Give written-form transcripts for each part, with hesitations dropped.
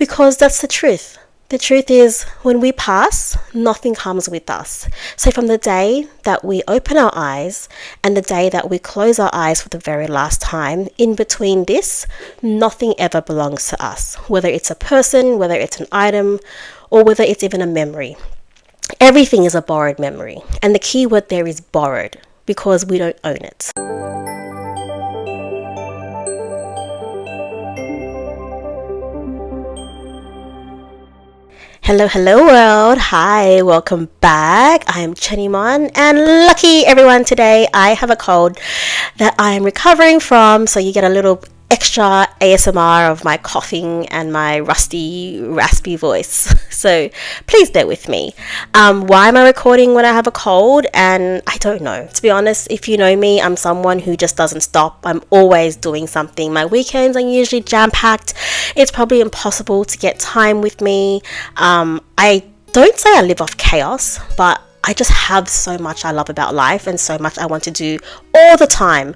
Because that's the truth. The truth is, when we pass, nothing comes with us. So from the day that we open our eyes and the day that we close our eyes for the very last time, in between this, nothing ever belongs to us. Whether it's a person, whether it's an item, or whether it's even a memory. Everything is a borrowed memory. And the key word there is borrowed, because we don't own it. Hello world. Hi, welcome back. I am Chenimon, and lucky everyone, today I have a cold that I am recovering from, so you get a little extra ASMR of my coughing and my rusty, raspy voice. So please bear with me. Why am I recording when I have a cold? And I don't know. To be honest, if you know me, I'm someone who just doesn't stop. I'm always doing something. My weekends are usually jam-packed. It's probably impossible to get time with me. I don't say I live off chaos, but I just have so much I love about life and so much I want to do all the time.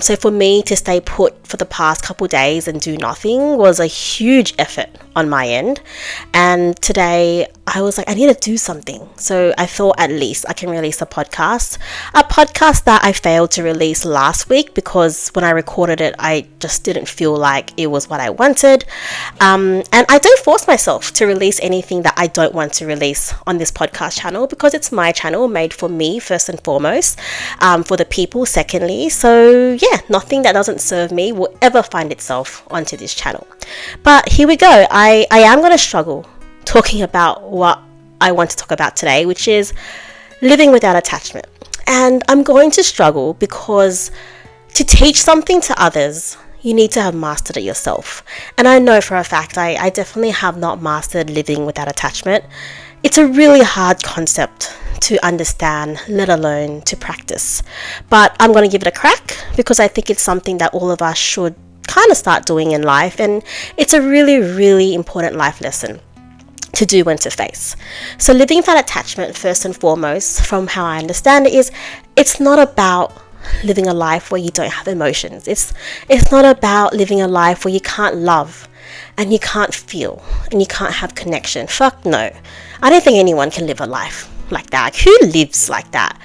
So for me to stay put for the past couple days and do nothing was a huge effort on my end. And today I was like, I need to do something. So I thought at least I can release a podcast that I failed to release last week because when I recorded it, I just didn't feel like it was what I wanted. And I don't force myself to release anything that I don't want to release on this podcast channel, because it's my channel, made for me first and foremost, for the people secondly. So yeah, nothing that doesn't serve me will ever find itself onto this channel. But here we go. I am going to struggle talking about what I want to talk about today, which is living without attachment. And I'm going to struggle because to teach something to others, you need to have mastered it yourself. And I know for a fact I definitely have not mastered living without attachment. It's a really hard concept to understand, let alone to practice. But I'm going to give it a crack because I think it's something that all of us should kind of start doing in life. And it's a really, really important life lesson to do and to face. So living without attachment, first and foremost, from how I understand it, is it's not about living a life where you don't have emotions. It's not about living a life where you can't love and you can't feel and you can't have connection. Fuck no. I don't think anyone can live a life like that. Who lives like that?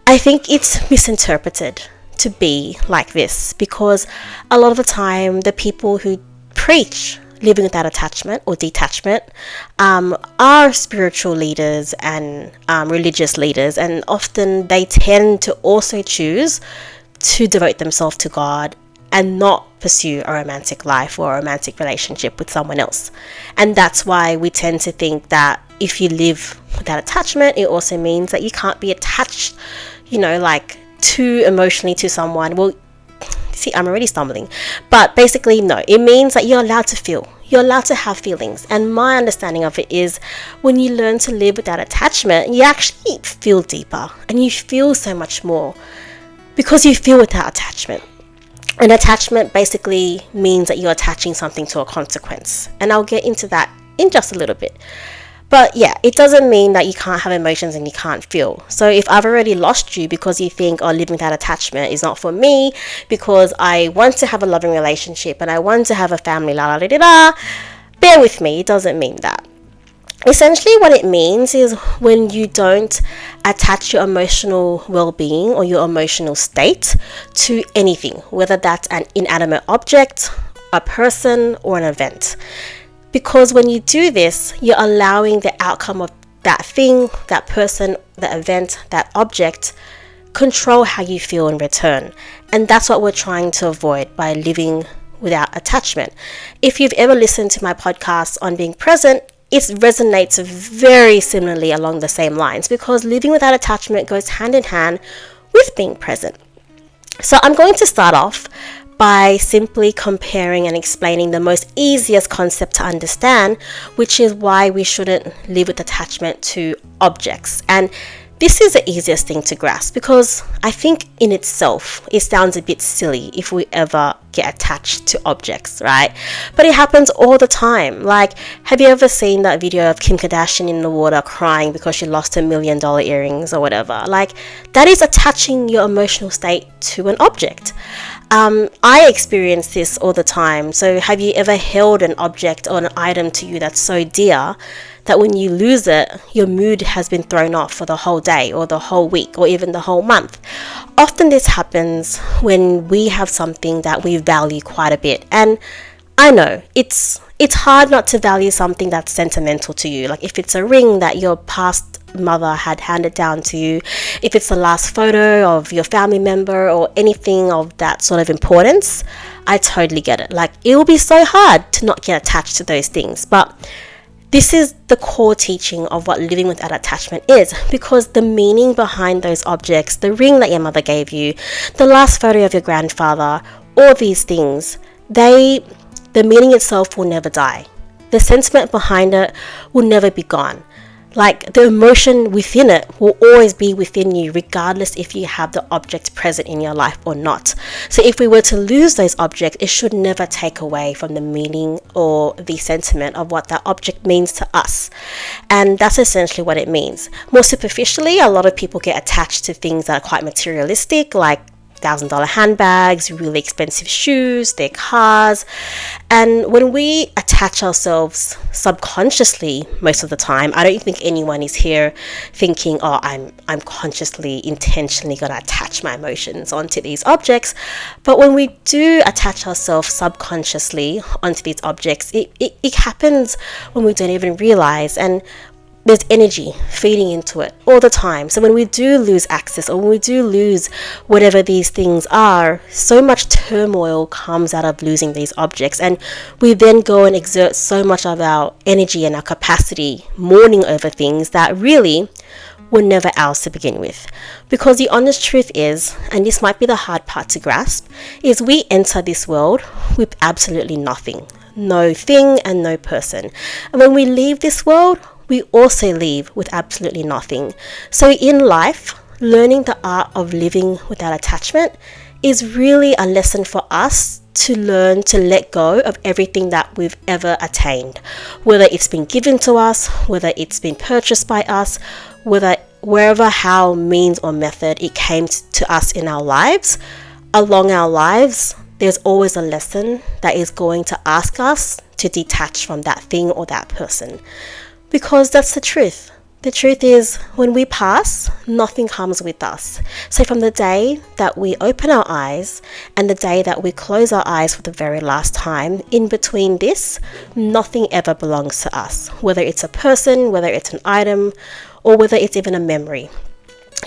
I think it's misinterpreted to be like this, because a lot of the time the people who preach living without attachment or detachment are spiritual leaders and religious leaders, and often they tend to also choose to devote themselves to God and not pursue a romantic life or a romantic relationship with someone else. And that's why we tend to think that if you live without attachment, it also means that you can't be attached, like too emotionally to someone. Well, see, I'm already stumbling. But basically, no, it means that you're allowed to feel. You're allowed to have feelings. And my understanding of it is when you learn to live without attachment, you actually feel deeper and you feel so much more because you feel without attachment. And attachment basically means that you're attaching something to a consequence. And I'll get into that in just a little bit. But yeah, it doesn't mean that you can't have emotions and you can't feel. So if I've already lost you because you think, living without attachment is not for me because I want to have a loving relationship and I want to have a family, bear with me, it doesn't mean that. Essentially what it means is when you don't attach your emotional well-being or your emotional state to anything, whether that's an inanimate object, a person, or an event. Because when you do this, you're allowing the outcome of that thing, that person, that event, that object, control how you feel in return. And that's what we're trying to avoid by living without attachment. If you've ever listened to my podcast on being present, it resonates very similarly along the same lines, because living without attachment goes hand in hand with being present. So I'm going to start off by simply comparing and explaining the most easiest concept to understand, which is why we shouldn't live with attachment to objects. And this is the easiest thing to grasp, because I think in itself it sounds a bit silly if we ever get attached to objects, right? But it happens all the time. Like, have you ever seen that video of Kim Kardashian in the water crying because she lost her $1 million earrings or whatever? Like, that is attaching your emotional state to an object. I experience this all the time. So have you ever held an object or an item to you that's so dear that when you lose it, your mood has been thrown off for the whole day or the whole week or even the whole month? Often this happens when we have something that we value quite a bit. And I know it's hard not to value something that's sentimental to you. Like if it's a ring that your past mother had handed down to you, if it's the last photo of your family member or anything of that sort of importance, I totally get it. Like it will be so hard to not get attached to those things. But this is the core teaching of what living without attachment is, because the meaning behind those objects, the ring that your mother gave you, the last photo of your grandfather, all these things, the meaning itself will never die. The sentiment behind it will never be gone. Like the emotion within it will always be within you, regardless if you have the object present in your life or not. So if we were to lose those objects, it should never take away from the meaning or the sentiment of what that object means to us. And that's essentially what it means. More superficially, a lot of people get attached to things that are quite materialistic, like $1,000 handbags, really expensive shoes, their cars. And when we attach ourselves subconsciously, most of the time, I don't think anyone is here thinking, oh, I'm consciously, intentionally going to attach my emotions onto these objects. But when we do attach ourselves subconsciously onto these objects, it happens when we don't even realize. And there's energy feeding into it all the time. So when we do lose access, or when we do lose whatever these things are, so much turmoil comes out of losing these objects. And we then go and exert so much of our energy and our capacity mourning over things that really were never ours to begin with. Because the honest truth is, and this might be the hard part to grasp, is we enter this world with absolutely nothing. No thing and no person. And when we leave this world, we also leave with absolutely nothing. So in life, learning the art of living without attachment is really a lesson for us to learn to let go of everything that we've ever attained. Whether it's been given to us, whether it's been purchased by us, wherever, how, means or method it came to us in our lives. Along our lives, there's always a lesson that is going to ask us to detach from that thing or that person. Because that's the truth. The truth is, when we pass, nothing comes with us. So from the day that we open our eyes and the day that we close our eyes for the very last time, in between this, nothing ever belongs to us. Whether it's a person, whether it's an item, or whether it's even a memory.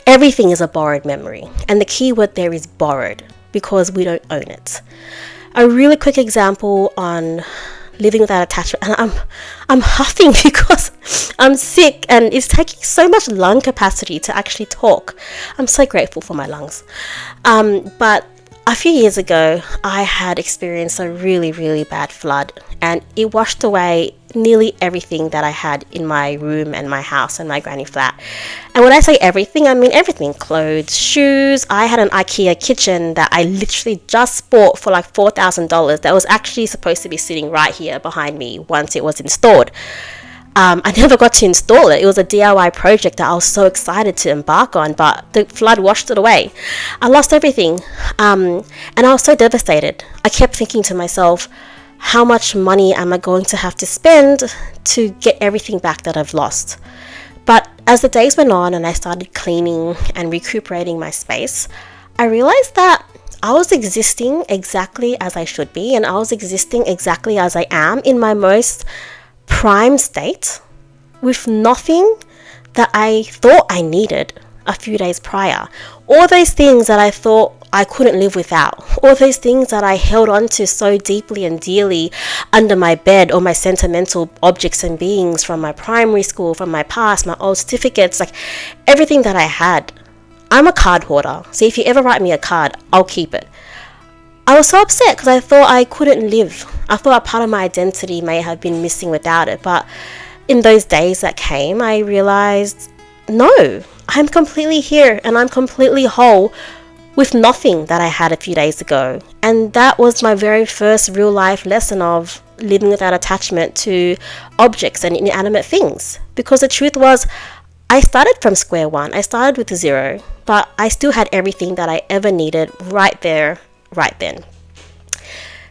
Everything is a borrowed memory. And the key word there is borrowed, because we don't own it. A really quick example on living without attachment, and I'm huffing because I'm sick and it's taking so much lung capacity to actually talk. I'm so grateful for my lungs. But a few years ago, I had experienced a really, really bad flood, and it washed away nearly everything that I had in my room and my house and my granny flat. And when I say everything, I mean everything. Clothes, shoes. I had an IKEA kitchen that I literally just bought for like $4,000 that was actually supposed to be sitting right here behind me once it was installed. I never got to install it. It was a DIY project that I was so excited to embark on, but the flood washed it away. I lost everything, and I was so devastated. I kept thinking to myself, how much money am I going to have to spend to get everything back that I've lost? But as the days went on and I started cleaning and recuperating my space, I realized that I was existing exactly as I should be, and I was existing exactly as I am in my most prime state, with nothing that I thought I needed a few days prior. All those things that I thought I couldn't live without, all those things that I held on to so deeply and dearly under my bed, or my sentimental objects and beings from my primary school, from my past, my old certificates, like everything that I had. I'm a card hoarder, so if you ever write me a card, I'll keep it. I was so upset because I thought I couldn't live. I thought a part of my identity may have been missing without it. But in those days that came, I realized, no, I'm completely here and I'm completely whole with nothing that I had a few days ago. And that was my very first real life lesson of living without attachment to objects and inanimate things. Because the truth was, I started from square one. I started with 0, but I still had everything that I ever needed right there right then.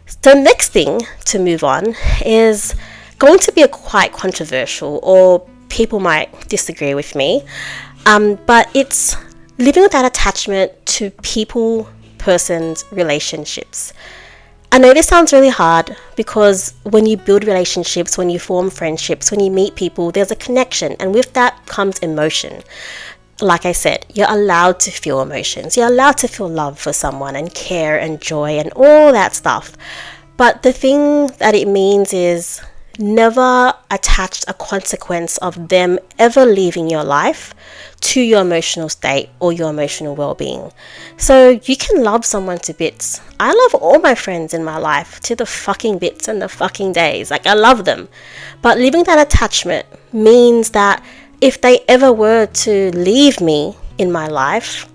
So the next thing to move on is going to be quite controversial, or people might disagree with me, but it's living without attachment to people, persons, relationships. I know this sounds really hard because when you build relationships, when you form friendships, when you meet people, there's a connection, and with that comes emotion. Like I said, you're allowed to feel emotions. You're allowed to feel love for someone and care and joy and all that stuff. But the thing that it means is never attach a consequence of them ever leaving your life to your emotional state or your emotional well-being. So you can love someone to bits. I love all my friends in my life to the fucking bits and the fucking days. Like, I love them. But living that attachment means that if they ever were to leave me in my life,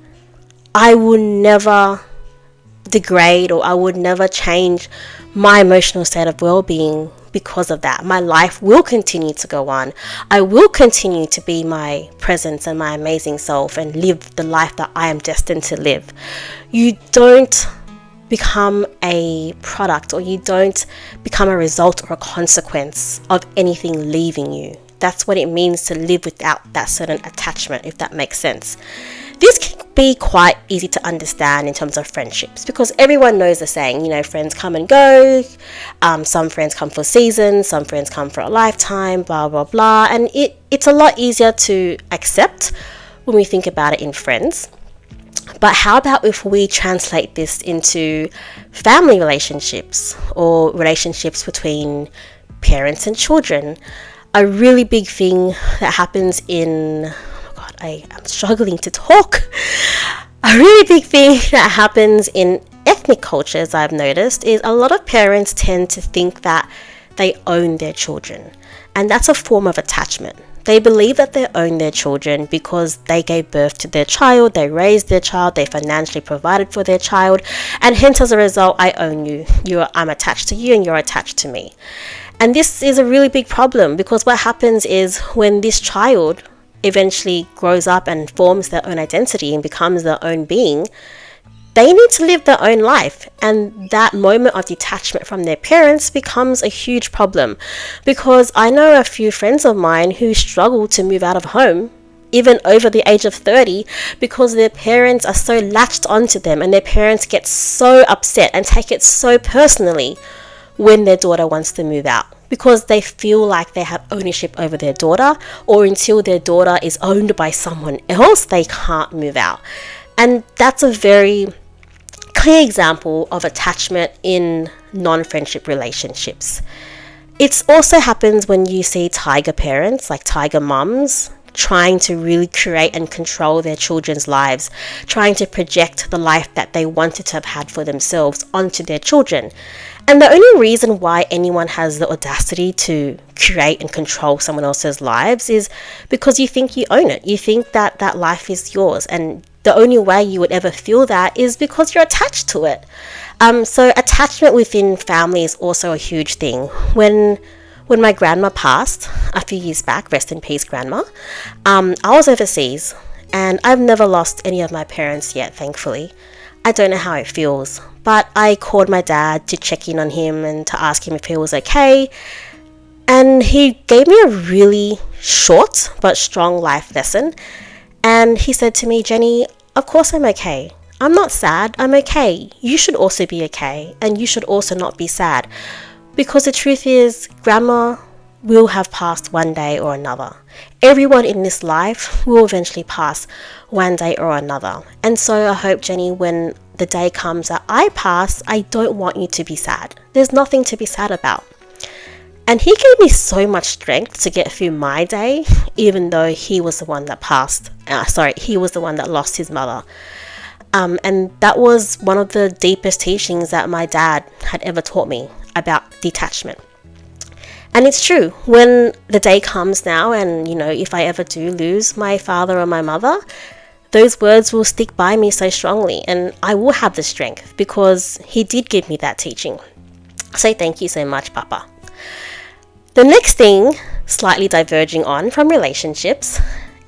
I would never degrade, or I would never change my emotional state of well-being because of that. My life will continue to go on. I will continue to be my presence and my amazing self and live the life that I am destined to live. You don't become a product, or you don't become a result or a consequence of anything leaving you. That's what it means to live without that certain attachment, if that makes sense. This can be quite easy to understand in terms of friendships, because everyone knows the saying, friends come and go. Some friends come for seasons, some friends come for a lifetime, blah, blah, blah. And it's a lot easier to accept when we think about it in friends. But how about if we translate this into family relationships or relationships between parents and children? A really big thing that happens in, I am struggling to talk. A really big thing that happens in ethnic cultures, I've noticed, is a lot of parents tend to think that they own their children. And that's a form of attachment. They believe that they own their children because they gave birth to their child, they raised their child, they financially provided for their child, and hence as a result, I own you. I'm attached to you and you're attached to me. And this is a really big problem, because what happens is when this child eventually grows up and forms their own identity and becomes their own being, they need to live their own life. And that moment of detachment from their parents becomes a huge problem, because I know a few friends of mine who struggle to move out of home, even over the age of 30, because their parents are so latched onto them, and their parents get so upset and take it so personally when their daughter wants to move out, because they feel like they have ownership over their daughter, or until their daughter is owned by someone else, they can't move out. And that's a very clear example of attachment in non-friendship relationships. It also happens when you see tiger parents, like tiger mums, trying to really create and control their children's lives, trying to project the life that they wanted to have had for themselves onto their children. And the only reason why anyone has the audacity to create and control someone else's lives is because you think you own it. You think that that life is yours, and the only way you would ever feel that is because you're attached to it. So attachment within family is also a huge thing. When my grandma passed a few years back, rest in peace, grandma, I was overseas, and I've never lost any of my parents yet, thankfully. I don't know how it feels, but I called my dad to check in on him and to ask him if he was okay. And he gave me a really short but strong life lesson. And he said to me, Jenny, of course I'm okay. I'm not sad, I'm okay. You should also be okay, and you should also not be sad. Because the truth is, grandma will have passed one day or another. Everyone in this life will eventually pass one day or another. And so I hope, Jenny, when the day comes that I pass, I don't want you to be sad. There's nothing to be sad about. And he gave me so much strength to get through my day, even though he was the one that he was the one that lost his mother. And that was one of the deepest teachings that my dad had ever taught me about detachment. And it's true, when the day comes now, and if I ever do lose my father or my mother, those words will stick by me so strongly, and I will have the strength because he did give me that teaching. So thank you so much, Papa. The next thing, slightly diverging on from relationships,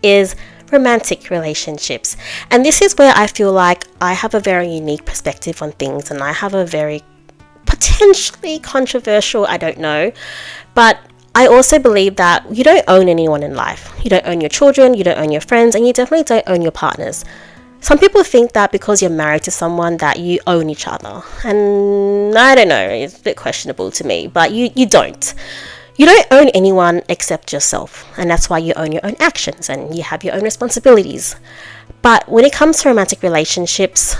is romantic relationships. And this is where I feel like I have a very unique perspective on things, and I have a very potentially controversial, I don't know, but I also believe that you don't own anyone in life. You don't own your children, you don't own your friends, and you definitely don't own your partners. Some people think that because you're married to someone that you own each other, and I don't know, it's a bit questionable to me, but you don't. You don't own anyone except yourself, and that's why you own your own actions and you have your own responsibilities. But when it comes to romantic relationships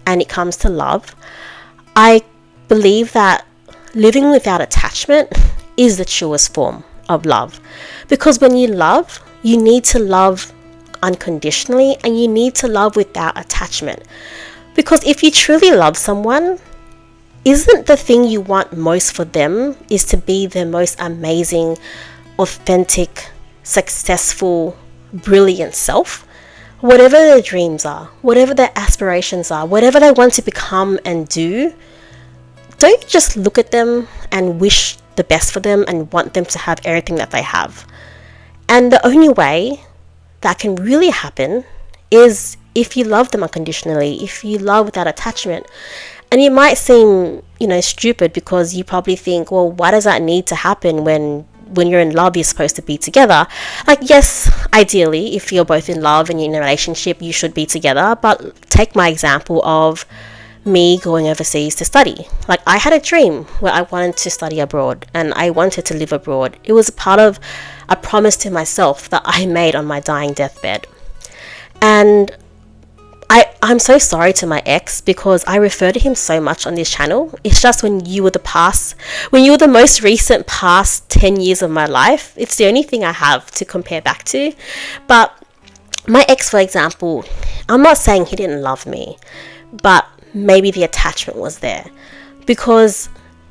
and it comes to love, I believe that living without attachment is the truest form of love. Because when you love, you need to love unconditionally, and you need to love without attachment. Because if you truly love someone, isn't the thing you want most for them is to be the most amazing, authentic, successful, brilliant self? Whatever their dreams are, whatever their aspirations are, whatever they want to become and do, don't you just look at them and wish the best for them and want them to have everything that they have? And the only way that can really happen is if you love them unconditionally, if you love without attachment. And it might seem, stupid, because you probably think, well, why does that need to happen when you're in love, you're supposed to be together? Like, yes, ideally, if you're both in love and you're in a relationship, you should be together. But take my example of me going overseas to study. Like, I had a dream where I wanted to study abroad and I wanted to live abroad. It was part of a promise to myself that I made on my dying deathbed. And I'm so sorry to my ex, because I refer to him so much on this channel. It's just when you were the most recent past 10 years of my life, it's the only thing I have to compare back to. But my ex, for example, I'm not saying he didn't love me, but maybe the attachment was there, because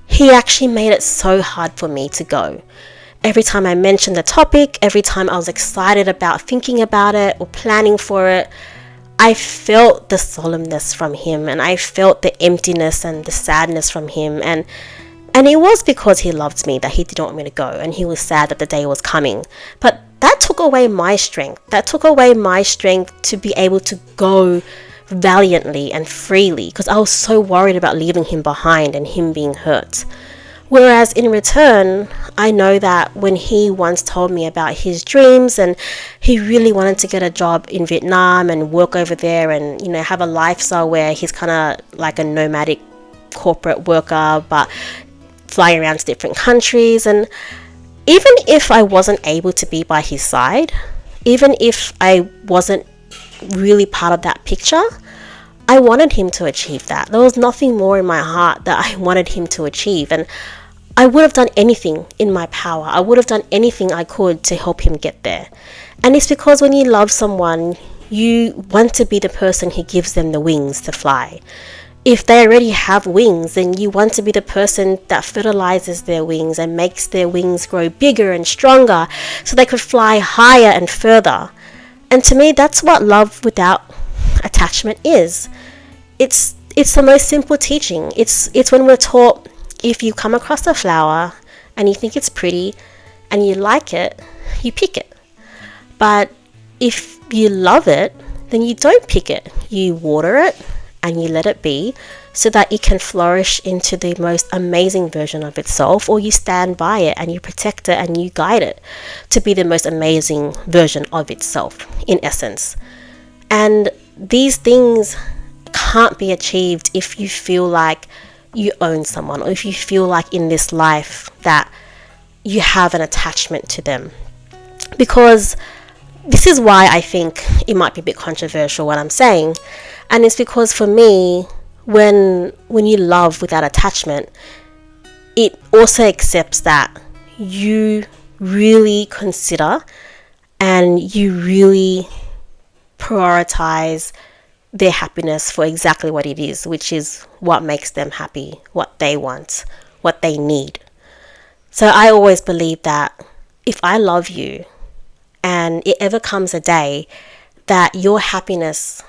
he actually made it so hard for me to go. Every time I mentioned the topic, every time I was excited about thinking about it or planning for it, I felt the solemnness from him, and I felt the emptiness and the sadness from him, and it was because he loved me that he didn't want me to go, and he was sad that the day was coming. But that took away my strength. That took away my strength to be able to go valiantly and freely, because I was so worried about leaving him behind and him being hurt. Whereas in return, I know that when he once told me about his dreams and he really wanted to get a job in Vietnam and work over there and, have a lifestyle where he's kind of like a nomadic corporate worker, but flying around to different countries. And even if I wasn't able to be by his side, even if I wasn't really part of that picture, I wanted him to achieve that. There was nothing more in my heart that I wanted him to achieve, and I would have done anything in my power. I would have done anything I could to help him get there. And it's because when you love someone, you want to be the person who gives them the wings to fly. If they already have wings, then you want to be the person that fertilizes their wings and makes their wings grow bigger and stronger so they could fly higher and further. And to me, that's what love without attachment is. It's the most simple teaching. It's when we're taught, if you come across a flower and you think it's pretty and you like it, you pick it. But if you love it, then you don't pick it. You water it and you let it be so that it can flourish into the most amazing version of itself, or you stand by it and you protect it and you guide it to be the most amazing version of itself, in essence. And these things can't be achieved if you feel like you own someone, or if you feel like in this life that you have an attachment to them. Because this is why I think it might be a bit controversial what I'm saying, and it's because for me, when you love without attachment, it also accepts that you really consider and you really prioritize their happiness for exactly what it is, which is what makes them happy, what they want, what they need. So I always believe that if I love you and it ever comes a day that your happiness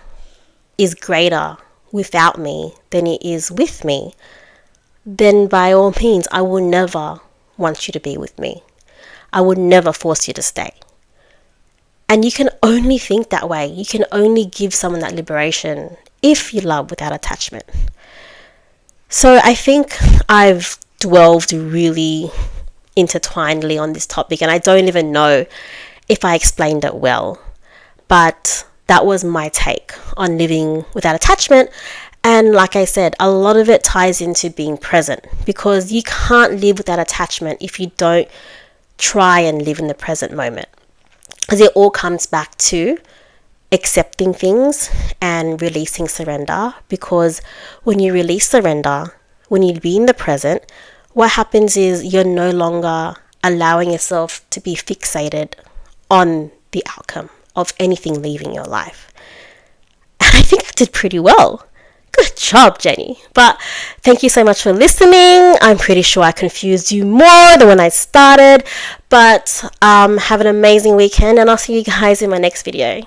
is greater without me than it is with me, then by all means, I will never want you to be with me. I would never force you to stay. And you can only think that way. You can only give someone that liberation if you love without attachment. So I think I've dwelled really intertwinedly on this topic, and I don't even know if I explained it well. But that was my take on living without attachment. And like I said, a lot of it ties into being present, because you can't live without attachment if you don't try and live in the present moment. Because it all comes back to accepting things and releasing surrender. Because when you release surrender, when you be in the present, what happens is you're no longer allowing yourself to be fixated on the outcome of anything leaving your life. And I think I did pretty well. Good job, Jenny. But thank you so much for listening. I'm pretty sure I confused you more than when I started. But have an amazing weekend, and I'll see you guys in my next video.